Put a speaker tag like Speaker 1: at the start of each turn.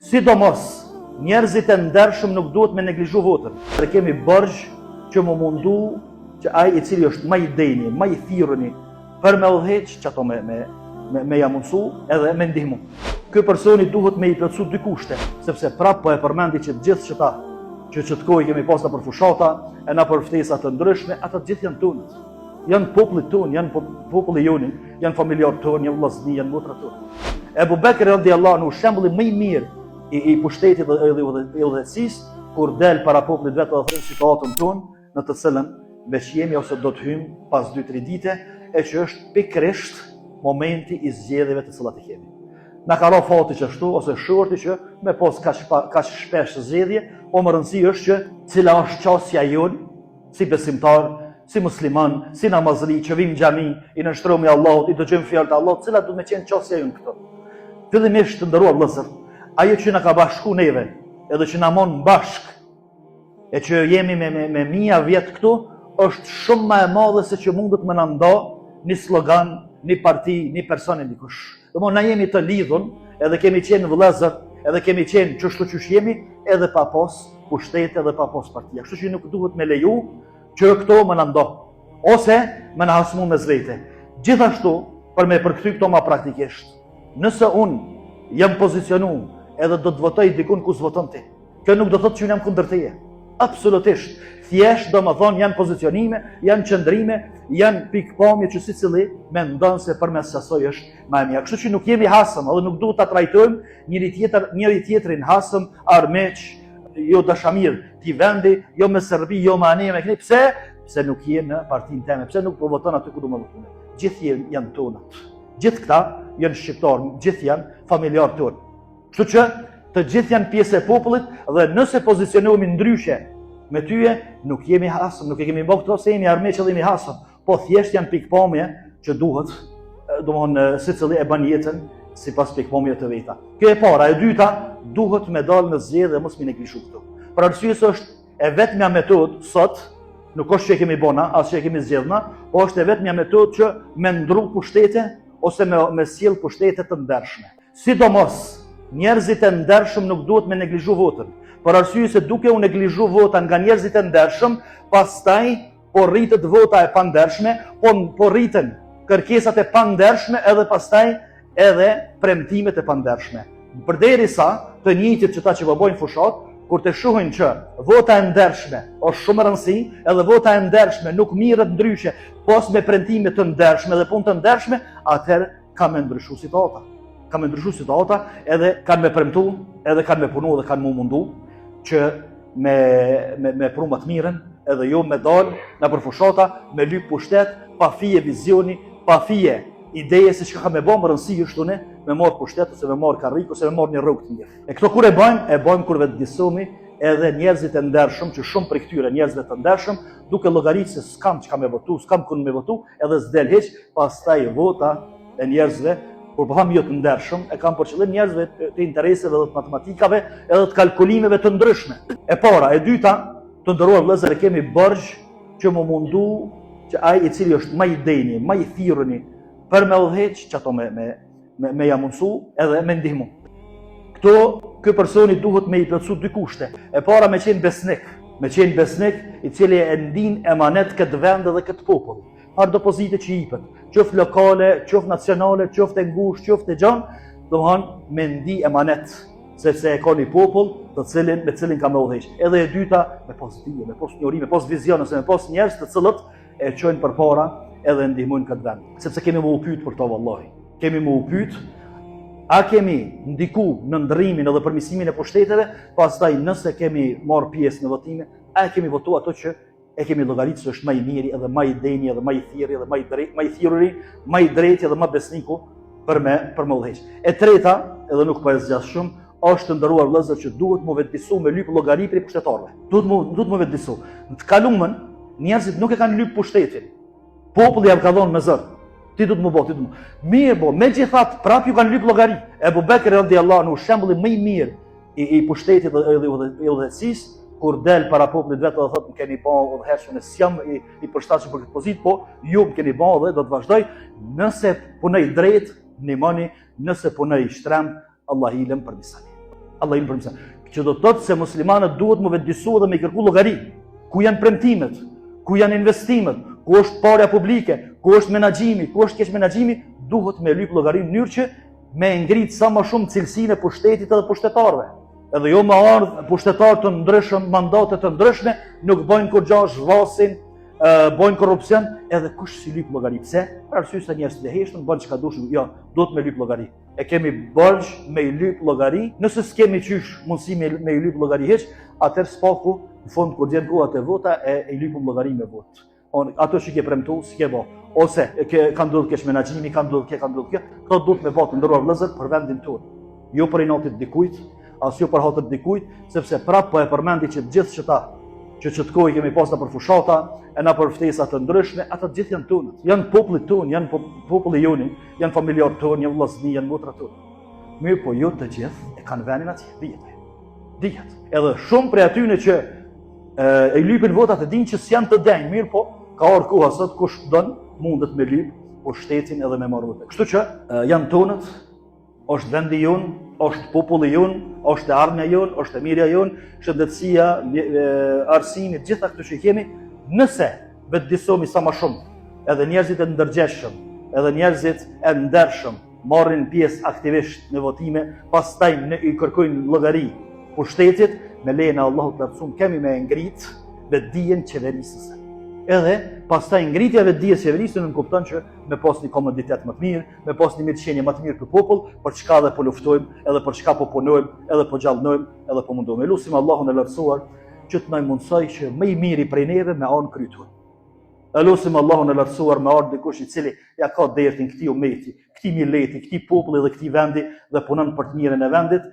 Speaker 1: Sidomos, njerëzit e ndershëm nuk duhet me neglizhu votën. Ne kemi borxh që më mundu që ai I cili është më I deni, më I thirruni për me udhëheq që ato me ja mundsu edhe me ndihmu. Ky personi duhet me I plotësu dy kushte, sepse prap po e përmendi që gjithë çeta që të kohë kemi pas për fushata e na për ftesa të ndryshme, ata të gjithë janë tonë. Janë popullit tonë, janë populli jonë, janë familjarët tonë, janë vllazëni, janë motrat tonë. Ebu Bekri radhiyallahu anhu shembulli më I mirë I pushtetit dhe udhëheqësisë, kur del para popullit vetë dhe thënë situatën tonë në të cilën veç jemi ose do të hymë pas 2-3 dite, e që është pikërisht momenti I zgjedhjeve të cilat I kemi. Na ka rënë fati që ashtu ose shorti që me pas kaq shpesh zgjedhje, o më rëndësi është që cila është qasja jonë si besimtar, si musliman, si namazri, që vim xhami, I nënshtrohemi Allahut, I dëgjojmë fjalët e Allahut, cila duhet me qenë qasja jonë këto. Fillimisht të nderuar vëllezër, ajo që na ka bashku neve, edhe që na mon bashk, e që jemi me mia vjet këtu, është shumë më e madhe se që mundet më na ndo një slogan, një parti, një person e dikush. Domthonë na jemi të lidhun, edhe kemi qenë vëllezër, edhe kemi qenë çështu që jemi, edhe pa pas pushtete edhe pa pas partia. Kështu që nuk duhet me leju që këto më na ndo, ose më na hasmu me zvete. Gjithashtu, për me përkthy këto më praktikisht, nëse unë jam pozicionu edhe do të votoj dikun ku s'voton ti, kjo nuk do thotë që unë jam kundër teje. Absolutisht. Thjesht do më thonë janë pozicionime, janë qëndrime, janë pikpamje që secili mendon se përmes asaj është më e mirë. Kështu që nuk jemi hasëm, edhe nuk duhet ta trajtojmë njëri tjetrin hasëm, armiq, jo dashamir, ti vendi, jo me Serbi, jo me anime, pse? Pse nuk je në partinë time, pse nuk po voton aty ku do më voton. Gjithë janë tonat. Gjithë këta janë shqiptarë, gjithë janë familjarë tonë. Kështu që të gjithë janë pjesë e popullit dhe nëse pozicionohemi ndryshe me tyje, nuk jemi hasëm, nuk e kemi bërë këto se jemi armiq edhe jemi hasëm, po thjesht janë pikpamje që duhet, domthonë secili e bën jetën sipas pikpamjeve të veta. Kjo e para, e dyta, duhet me dalë në zgjedhje dhe mos me neglizhu këto. Për arsye se është e vetmja metodë sot, nuk është që e kemi bëna, as që e kemi zgjedhna, po është e vetmja metodë që me ndru pushtete ose me sjell pushtete të ndershme. Sidomos, njerëzit e ndershëm nuk duhet me neglizhu votën. Për arsye se duke u neglizhu vota nga njerëzit e ndershëm, pastaj po rritet vota e pandershme, po rriten kërkesat e pandershme edhe pastaj edhe premtimet e pandershme. Përderisa të njëjtit që ta që bojnë fushat, kur të shohin që vota e ndershme është shumë e rëndësishme, edhe vota e ndershme nuk mirret ndryshe, pos me premtime të ndershme dhe punë të ndershme, atëherë ka me ndryshu situata. Ka me ndryshu situata, edhe kanë me premtu, edhe kanë me punu dhe kanë mu mundu që me pru më të mirën, edhe jo me dalë në përfushata, me lyp pushtet, pa fije vizioni, pa fije ideje se që ka me bëmë rëndësi është une, me marë pushtet, ose me marë karrik, ose me marë një rrugë të mirë. E këto kur e bëjmë kur vetë disomi edhe njerëzit e ndershëm, që shumë për këtyre njerëzve të ndershëm, duke llogaritë se s'kam që ka me votu, s'kam kun me votu, edhe s'del heq, pastaj vota e njerëzve, kur po tham jo të ndershëm, e kam për qëllim njerëzve të intereseve dhe të matematikave, edhe të kalkulimeve të ndryshme. E para, e dyta, të nderuar vëllezër, kemi borxh që më mundu që ai I cili është më I deni, më I thirruni për me udhëheq që ato me ja mundsu edhe me ndihmu. Ky personi duhet me I plotësu dy kushte. E para me qenë besnik, I cili e ndin emanet këtë vend dhe këtë popull. Har depozite që jepet, qoftë lokale, qoftë nacionale, qoftë ngushtë, qoftë gjanë, domthonë me ndi emanet, sepse e ka një popull me cilin ka me udhëheq. Edhe e dyta, me pas dije, me pas njohuri, me pas vizion, ose me pas njerëz të cilët e çojnë përpara edhe ndihmojnë këtë vend. Sepse kemi më u pyet për to vallahi. Kemi më u pyet, a kemi ndiku në ndrimin edhe përmirësimin e pushteteve, pastaj nëse kemi marrë pjesë në votime, a kemi votuar ato që e kemi llogaritë se është më I miri edhe më I deni edhe më I thirrë edhe më I thirruri, më I drejtë edhe më besniku për me udhëheq. E treta, edhe nuk po e zgjas shumë, është të nderuar vëllezër që duhet më vetëdisu me lyp llogari për pushtetarëve. Duhet më vetëdisu. Në të kaluamën njerëzit nuk e kanë lyp pushtetin. Populli ja ka dhënë me zër. Ti do të më bëj, ti do të më. Mirë po, megjithatë prap ju kanë lyp llogari. Ebu Bekri radhiyallahu anhu shembulli më I mirë I pushtetit dhe udhëheqësisë, kur del para popullit vetë dhe thotë më keni bën udhëheqën, s'jam I përshtatshëm për këtë pozitë, po ju më keni bën dhe do të vazhdoj. Nëse punoj drejt, ndihmoni, nëse punoj shtremb, Allah I lëm për misali. Allah i më përmësa. Që do të thotë se muslimanët duhet më vendisu dhe me kërku llogari. Ku janë premtimet, ku janë investimet, ku është parja publike, ku është menaxhimi, ku është keq menaxhimi, duhet me lyp llogari në mënyrë që me ngrit sa më shumë cilësinë e pushtetit edhe pushtetarëve. Edhe jo me ardh pushtetarë të ndryshëm, mandate të ndryshme, nuk bëjnë kur gjë zhvasin, bojnë korrupsion, edhe kush si lyp llogari. Pse? Për arsye se njerëzit e heshtën bën çka dushin, jo, duhet me lyp llogari. E kemi borxh me lyp llogari, nëse s'kemi qysh mundësi me lyp llogari hiç, atëherë spaku në fund kur vjen koha e vota e lypum llogari me votë. Ato që ke premtuar s'ke bë. Ose ka ndodhur keq menaxhimi, ka ndodhur kjo, këto duhet me votë ndërruar vëllezër për vendin tonë. Jo për inatit dikujt, as jo për hatët dikujt, sepse prap po e përmendi që gjithë çta që të kohë kemi pasur për fushata, e na për ftesa të ndryshme, ata gjithë janë tonë. Janë popullit tonë, janë populli jonë, janë familjarë tonë, janë vëllezëni, janë motra tonë. Mirë, po jo të gjithë e kanë vendin atje, dihet. Edhe shumë prej atyre që e lypin votat e dinë që s'janë të denjë, mirë, po ka ardhur koha sot kush don mundet me lyp pushtetin edhe me marrë votë. Kështu që janë tonët, është vendi jonë, është populli jonë, është e ardhmja jonë, është e mirja jonë, shëndetësia, arsimi, gjitha këto që kemi, nëse vetëdijsohemi sa më shumë, edhe njerëzit e ndërgjegjshëm, edhe njerëzit e ndershëm marrin pjesë aktivisht në votime, pastaj i kërkojnë llogari pushtetit, me lejen e Allahut të Lartësuar kemi me ngrit vetdijen qeverisëse. Edhe pastaj ngritja e vetdijes qeverisëse nuk kupton që me pas një komoditet më të mirë, me pas një mirëqenie më të mirë për popull, për çka dhe po luftojmë, edhe për çka po punojmë, edhe po gjallënojmë, edhe po mundohemi. Lutim Allahun e Lartësuar që të na mundsoj që më i miri prej neve me anë krytur. Lutim Allahun e Lartësuar me ardh dikush i cili ja ka dertin këtij ummeti, këtij milleti, këtij populli dhe këtij vendi dhe punon për të mirën e vendit.